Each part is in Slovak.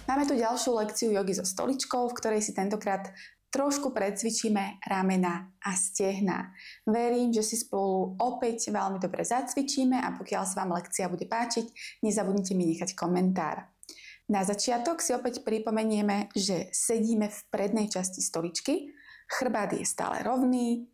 Máme tu ďalšiu lekciu jogy so stoličkou, v ktorej si tentokrát trošku precvičíme ramena a stehná. Verím, že si spolu opäť veľmi dobre zacvičíme a pokiaľ sa vám lekcia bude páčiť, nezabudnite mi nechať komentár. Na začiatok si opäť pripomenieme, že sedíme v prednej časti stoličky, chrbát je stále rovný,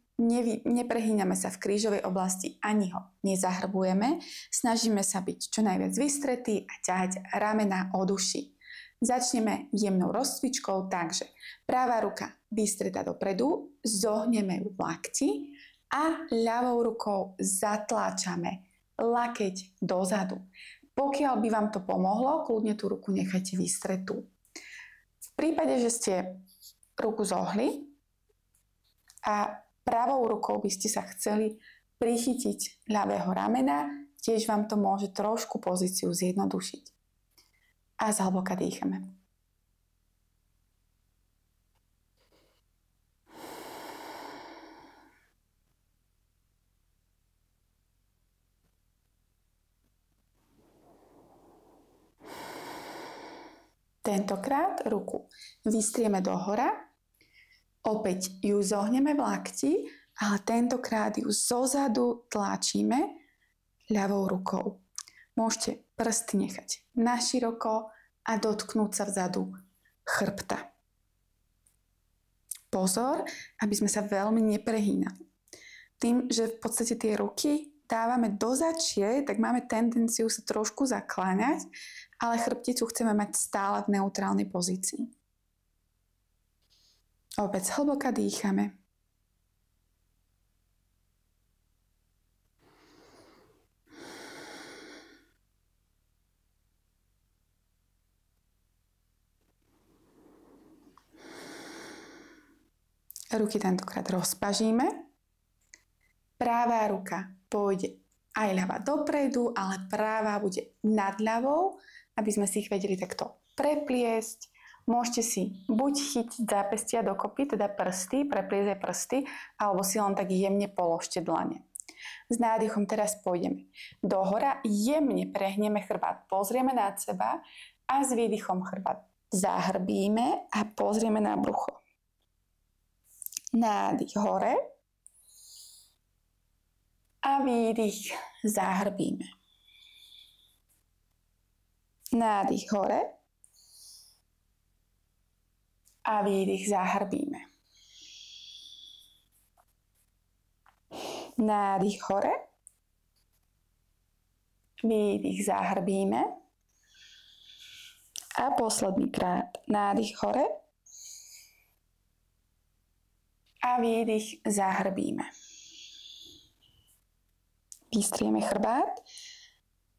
neprehýňame sa v krížovej oblasti ani ho nezahrbujeme, snažíme sa byť čo najviac vystretí a ťahať ramena od uší. Začneme jemnou rozcvičkou, takže pravá ruka vystretá dopredu, zohneme ju v lakti a ľavou rukou zatláčame lakeť dozadu. Pokiaľ by vám to pomohlo, kľudne tú ruku nechajte vystretú. V prípade, že ste ruku zohli a pravou rukou by ste sa chceli prichytiť ľavého ramena, tiež vám to môže trošku pozíciu zjednodušiť. A zhlboka dýchame. Tentokrát ruku vystrieme dohora, opäť ju zohneme v lakti, ale tentokrát ju zozadu tlačíme ľavou rukou. Môžete prsty nechať naširoko a dotknúť sa vzadu chrbta. Pozor, aby sme sa veľmi neprehýnali. Tým, že v podstate tie ruky dávame do začie, tak máme tendenciu sa trošku zakláňať, ale chrbticu chceme mať stále v neutrálnej pozícii. Opäť hlboko dýchame. Ruky tentokrát rozpažíme. Práva ruka pôjde aj ľava dopredu, ale práva bude nad ľavou, aby sme si ich vedeli takto prepliesť. Môžete si buď chytiť zápestia dokopy, teda prsty, prepliesť aj prsty, alebo si len tak jemne položte dlane. S nádychom teraz pôjdeme dohora, jemne prehneme chrbát, pozrieme nad seba a s výdychom chrbát zahrbíme a pozrieme na brucho. Nádych hore a výdych zahrbíme. Nádych hore a výdych zahrbíme. Nádych hore, výdych zahrbíme a posledný krát nádych hore a výdych zahrbíme. Vystrieme chrbát,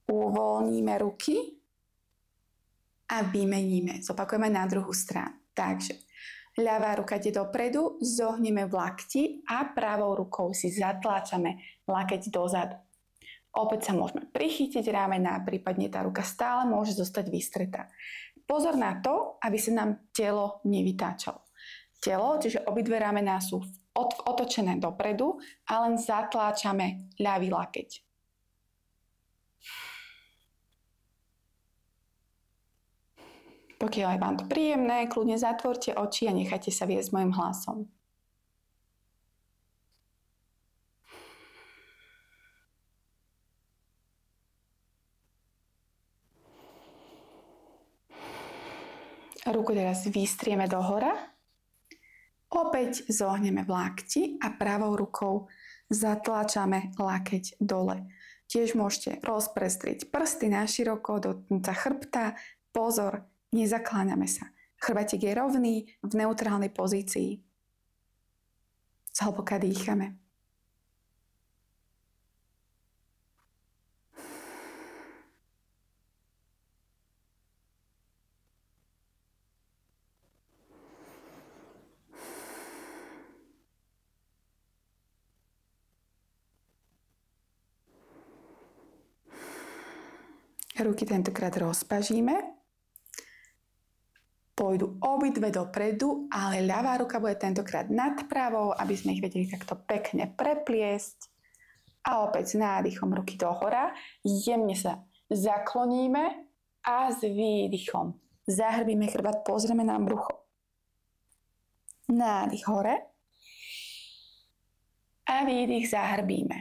uvoľníme ruky a vymeníme. Zopakujeme na druhú stranu. Takže ľavá ruka ide dopredu, zohneme v lakti a pravou rukou si zatláčame lakeť dozadu. Opäť sa môžeme prichytiť ramena, prípadne tá ruka stále môže zostať vystretá. Pozor na to, aby sa nám telo nevytáčalo. Telo, čiže obidve ramená sú otočené dopredu a len zatláčame ľavý lakeť. Pokiaľ je vám to príjemné, kľudne zatvorte oči a nechajte sa viesť mojim hlasom. Ruku teraz vystrieme dohora. Opäť zohneme v lakti a pravou rukou zatlačame lakeť dole. Tiež môžete rozprestrieť prsty naširoko, dotknúť sa chrbta. Pozor, nezakláňame sa. Chrbátik je rovný, v neutrálnej pozícii. Zhlboka dýchame. Ruky tentokrát rozpažíme. Pôjdu obidve dopredu, ale ľavá ruka bude tentokrát nad pravou, aby sme ich vedeli takto pekne prepliesť. A opäť s nádychom ruky dohora. Jemne sa zakloníme a s výdychom Zahrbíme chrbát, pozrieme na brucho. Nádych hore. A výdych, zahrbíme.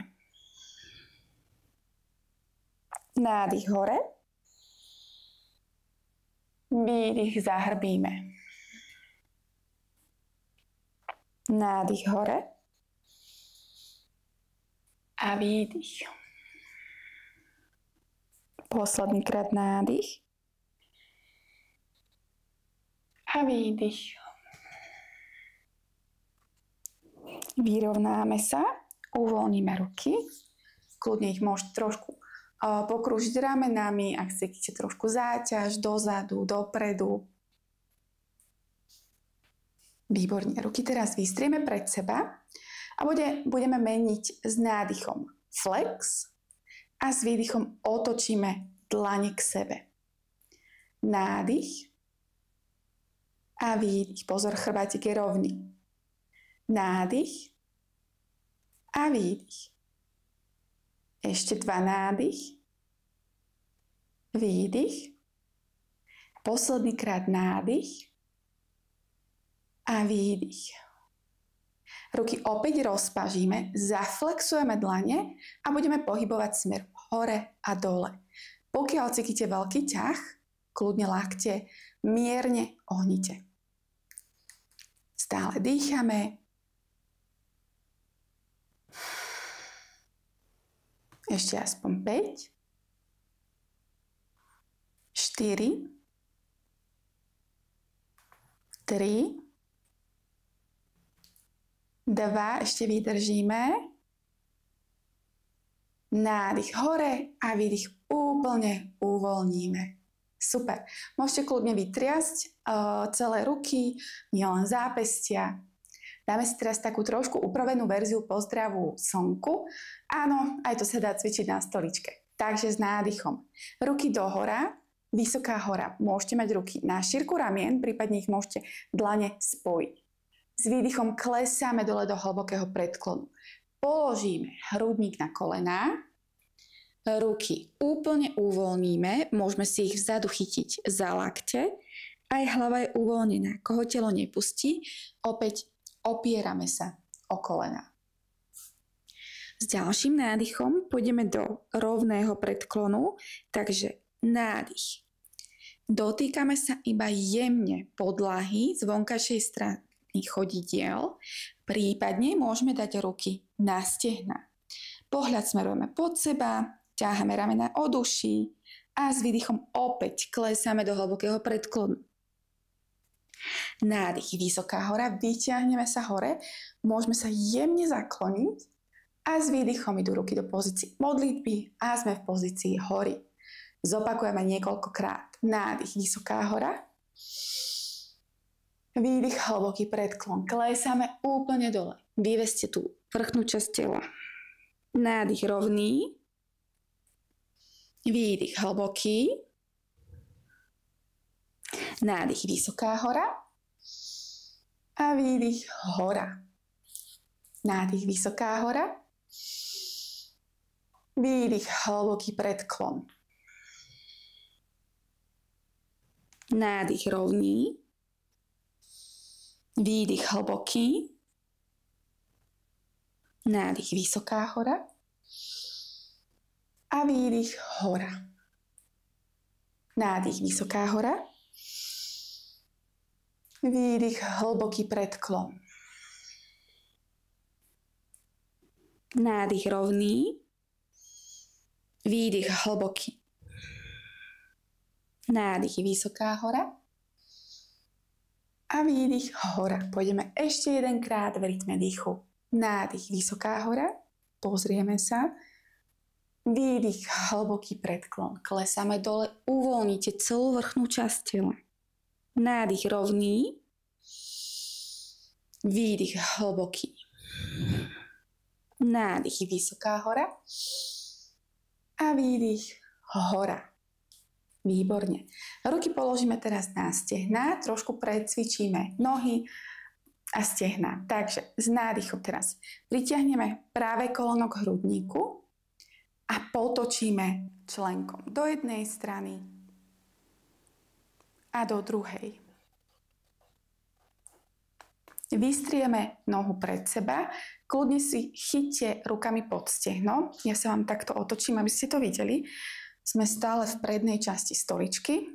Nádych hore. Výdych, zahrbíme. Nádych hore. A výdych. Posledný krát nádych. A výdych. Vyrovnáme sa, uvoľníme ruky. Kľudne ich môžete trošku pokrúžiť ramenami, ak chcete trošku záťaž, dozadu, dopredu. Výborne. Ruky teraz vystrieme pred seba a budeme meniť s nádychom flex a s výdychom otočíme dlane k sebe. Nádych a výdych. Pozor, chrbátik je rovný. Nádych a výdych. Ešte 2 nádych. Výdych. Posledný krát nádych a výdych. Ruky opäť rozpažíme, zaflexujeme dlane a budeme pohybovať smer hore a dole. Pokiaľ cítite veľký ťah, kľudne lakte mierne ohnite. Stále dýchame. Ešte aspoň 5, 4, 3, 2, ešte vydržíme. Nádych hore a výdych úplne uvoľníme. Super. Môžete kľudne vytriasť celé ruky, nielen zápestia. Dáme si teraz takú trošku upravenú verziu pozdravu slnku. Áno, aj to sa dá cvičiť na stoličke. Takže s nádychom. Ruky dohora, vysoká hora. Môžete mať ruky na šírku ramien, prípadne ich môžete dlane spojiť. S výdychom klesáme dole do hlbokého predklonu. Položíme hrudník na kolená. Ruky úplne uvoľníme. Môžeme si ich vzadu chytiť za lakte. Aj hlava je uvoľnená. Koho telo nepustí, opäť opierame sa o kolená. S ďalším nádychom pôjdeme do rovného predklonu, takže nádych. Dotýkame sa iba jemne podlahy z vonkajšej strany chodidiel, prípadne môžeme dať ruky na stehna. Pohľad smerujeme pod seba, ťaháme ramena od uší a s výdychom opäť klesáme do hlbokého predklonu. Nádych, vysoká hora, vyťahneme sa hore, môžeme sa jemne zakloniť a s výdychom idú ruky do pozície modlitby a sme v pozícii hory. Zopakujeme niekoľkokrát. Nádych, vysoká hora. Výdych, hlboký predklon. Klesáme úplne dole. Vyveste tú vrchnú časť tela. Nádych rovný. Výdych hlboký. Nádych, vysoká hora. A výdych, hora. Nádych, vysoká hora. Výdych, hlboký predklon. Nádych rovný. Výdych hlboký. Nádych, vysoká hora. A výdych, hora. Nádych, vysoká hora. Výdych, hlboký predklon. Nádych rovný. Výdych hlboký. Nádych, vysoká hora. A výdych, hora. Pôjdeme ešte jedenkrát v rytme dýchu. Nádych, vysoká hora. Pozrieme sa. Výdych, hlboký predklon. Klesáme dole. Uvoľnite celú vrchnú časť tela. Nádych rovný. Výdych hlboký. Nádych, vysoká hora. A výdych, hora. Výborne. Ruky položíme teraz na stehná, trošku precvičíme nohy a stehná. Takže s nádychom teraz pritiahneme práve koleno k hrudníku a potočíme členkom do jednej strany a do druhej. Vystrieme nohu pred seba, kľudne si chyťte rukami pod stehno. Ja sa vám takto otočím, aby ste to videli. Sme stále v prednej časti stoličky.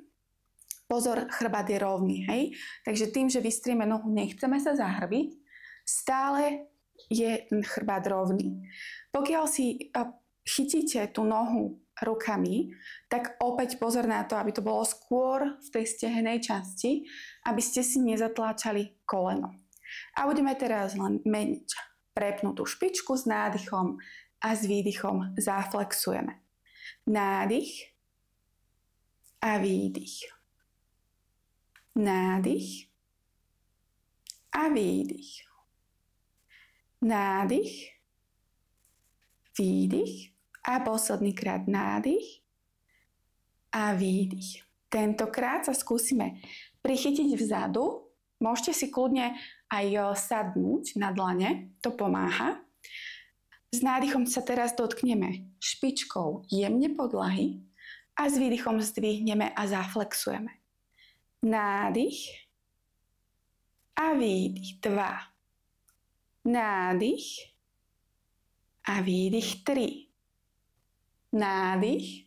Pozor, chrbát je rovný, hej? Takže tým, že vystrieme nohu, nechceme sa zahrbiť, stále je ten chrbát rovný. Pokiaľ si chytíte tú nohu rukami, tak opäť pozor na to, aby to bolo skôr v tej stehennej časti, aby ste si nezatláčali koleno. A budeme teraz len meniť prepnutú špičku s nádychom a s výdychom zaflexujeme. Nádych a výdych. Nádych a výdych. Nádych, výdych a posledný krát nádych a výdych. Tentokrát sa skúsime prichytiť vzadu. Môžete si kľudne aj sadnúť na dlane, to pomáha. S nádychom sa teraz dotkneme špičkou jemne podlahy a s výdychom zdvihneme a zaflexujeme. Nádych a výdych 2. Nádych a výdych 3. Nádych,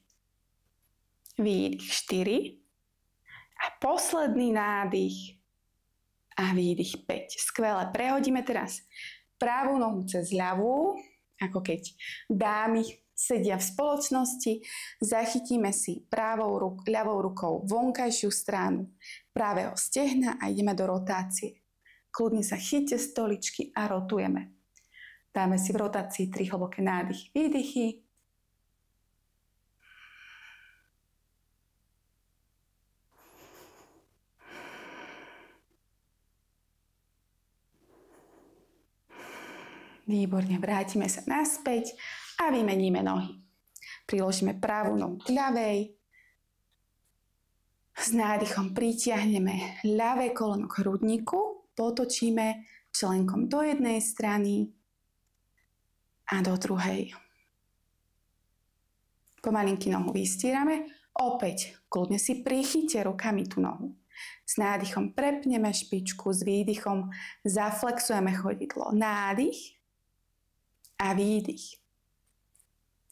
výdych 4 a posledný nádych a výdych 5. Skvelé. Prehodíme teraz pravú nohu cez ľavú, ako keď dámy sedia v spoločnosti. Zachytíme si ľavou rukou vonkajšiu stranu pravého stehna a ideme do rotácie. Kľudne sa chyťte stoličky a rotujeme. Dáme si v rotácii 3 hlboké nádychy, výdychy. Výborne, vrátime sa naspäť a vymeníme nohy. Priložíme pravú nohu k ľavej. S nádychom pritiahneme ľavé koleno k hrudníku, potočíme členkom do jednej strany a do druhej. Pomalinky nohu vystírame, opäť kľudne si prichyťte rukami tú nohu. S nádychom prepneme špičku, s výdychom zaflexujeme chodidlo. Nádych a výdych.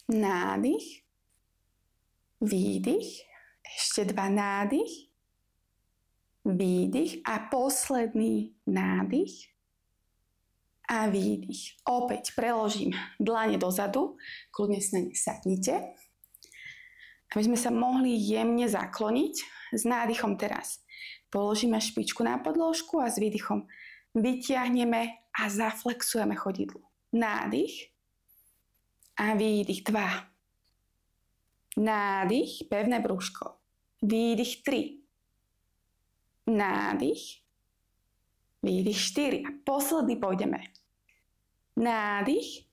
Nádych, výdych, ešte 2 nádych, výdych a posledný nádych a výdych. Opäť preložím dlane dozadu, kľudne sa na ne sadnite, aby sme sa mohli jemne zakloniť. S nádychom teraz položíme špičku na podložku a s výdychom vytiahneme a zaflexujeme chodidlo. Nádych a výdych 2. Nádych, pevné brúško. Výdych 3. Nádych, výdych 4. A posledný pôjdeme. Nádych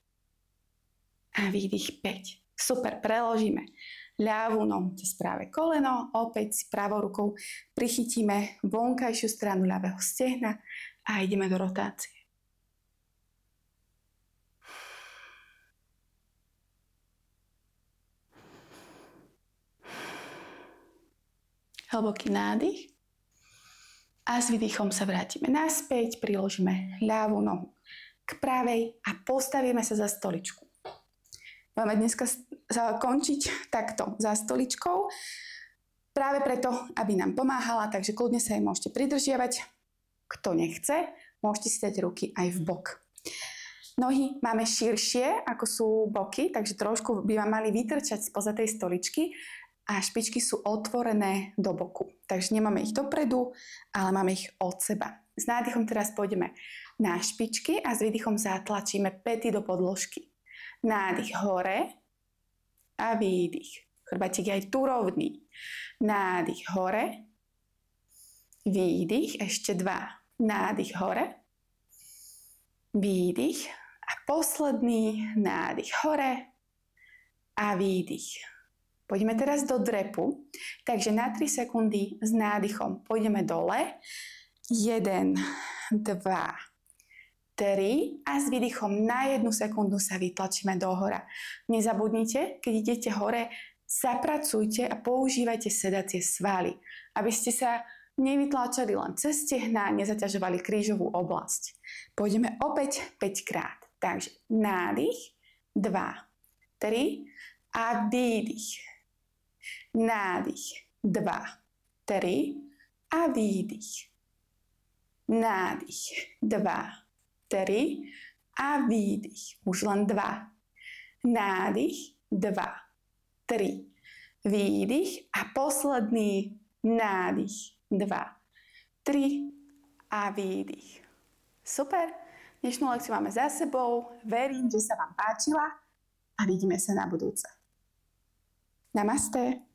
a výdych 5. Super, preložíme ľavú nohu cez práve koleno. Opäť si pravou rukou prichytíme vonkajšiu stranu ľavého stehna a ideme do rotácie. Hlboký nádych a s výdychom sa vrátime naspäť, priložíme ľavú nohu k pravej a postavíme sa za stoličku. Budeme dneska končiť takto za stoličkou, práve preto, aby nám pomáhala, takže kľudne sa jej môžete pridržiavať. Kto nechce, môžete si dať ruky aj v bok. Nohy máme širšie, ako sú boky, takže trošku by vám mali vytrčať spoza tej stoličky, a špičky sú otvorené do boku. Takže nemáme ich dopredu, ale máme ich od seba. S nádychom teraz pôjdeme na špičky a s výdychom zatlačíme päty do podložky. Nádych hore a výdych. Chrbátik je aj tu rovný. Nádych hore, výdych, ešte 2. Nádych hore, výdych a posledný nádych hore a výdych. Poďme teraz do drepu, takže na 3 sekundy s nádychom pôjdeme dole. 1, 2, 3 a s výdychom na 1 sekundu sa vytlačíme dohora. Nezabudnite, keď idete hore, zapracujte a používajte sedacie svaly, aby ste sa nevytláčali len cez stehná, nezaťažovali krížovú oblasť. Pôjdeme opäť 5 krát. Takže nádych, 2, 3 a výdych. Nádych, 2, 3 a výdych. Nádych, 2, 3 a výdych. Už len 2. Nádych, 2, 3. Výdych a posledný nádych, 2, 3 a výdych. Super, dnešnú lekciu máme za sebou, verím, že sa vám páčila a vidíme sa na budúce. Namaste.